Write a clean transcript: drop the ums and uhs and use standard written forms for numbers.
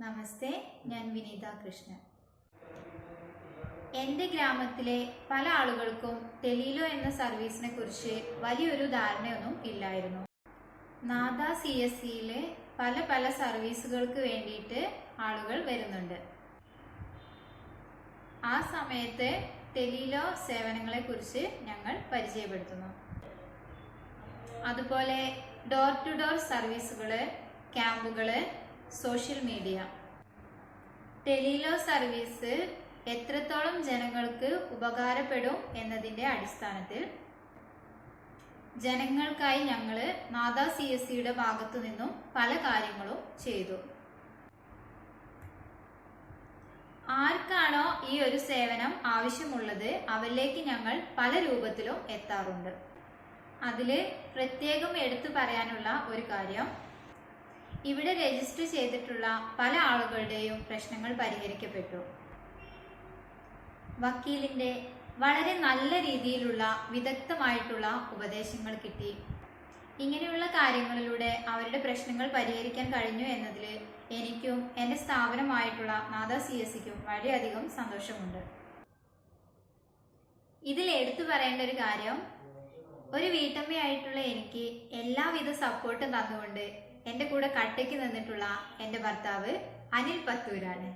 നമസ്തേ, ഞാൻ വിനീത കൃഷ്ണൻ. എൻ്റെ ഗ്രാമത്തിലെ പല ആളുകൾക്കും ടെലീലോ എന്ന സർവീസിനെ കുറിച്ച് വലിയൊരു ധാരണയൊന്നും ഇല്ലായിരുന്നു. നാദ CSCയിലെ പല സർവീസുകൾക്ക് വേണ്ടിയിട്ട് ആളുകൾ വരുന്നുണ്ട്. ആ സമയത്ത് ടെലീലോ സേവനങ്ങളെ കുറിച്ച് ഞങ്ങൾ പരിചയപ്പെടുത്തുന്നു. അതുപോലെ ഡോർ ടു ഡോർ സർവീസുകൾ, ക്യാമ്പുകൾ, സോഷ്യൽ മീഡിയ. ടെലീലോ സർവീസ് എത്രത്തോളം ജനങ്ങൾക്ക് ഉപകാരപ്പെടും എന്നതിൻ്റെ അടിസ്ഥാനത്തിൽ ജനങ്ങൾക്കായി ഞങ്ങൾ നാദ CSCയുടെ ഭാഗത്തു നിന്നും പല കാര്യങ്ങളും ചെയ്തു. ആർക്കാണോ ഈ ഒരു സേവനം ആവശ്യമുള്ളത് അവരിലേക്ക് ഞങ്ങൾ പല രൂപത്തിലും എത്താറുണ്ട്. അതിൽ പ്രത്യേകം എടുത്തു പറയാനുള്ള ഒരു കാര്യം, ഇവിടെ രജിസ്റ്റർ ചെയ്തിട്ടുള്ള പല ആളുകളുടെയും പ്രശ്നങ്ങൾ പരിഹരിക്കപ്പെട്ടു. വക്കീലിൻ്റെ വളരെ നല്ല രീതിയിലുള്ള വിദഗ്ധമായിട്ടുള്ള ഉപദേശങ്ങൾ കിട്ടി. ഇങ്ങനെയുള്ള കാര്യങ്ങളിലൂടെ അവരുടെ പ്രശ്നങ്ങൾ പരിഹരിക്കാൻ കഴിഞ്ഞു എന്നതിൽ എനിക്കും എൻ്റെ സ്ഥാപനമായിട്ടുള്ള നാദ CSCക്കും വളരെയധികം സന്തോഷമുണ്ട്. ഇതിൽ എടുത്തു പറയേണ്ട ഒരു കാര്യം, ഒരു വീട്ടമ്മയായിട്ടുള്ള എനിക്ക് എല്ലാവിധ സപ്പോർട്ടും തന്നുകൊണ്ട് എൻ്റെ കൂടെ കട്ടയ്ക്ക് നിന്നിട്ടുള്ള എൻ്റെ ഭർത്താവ് അനിൽ പത്തൂരാണ്.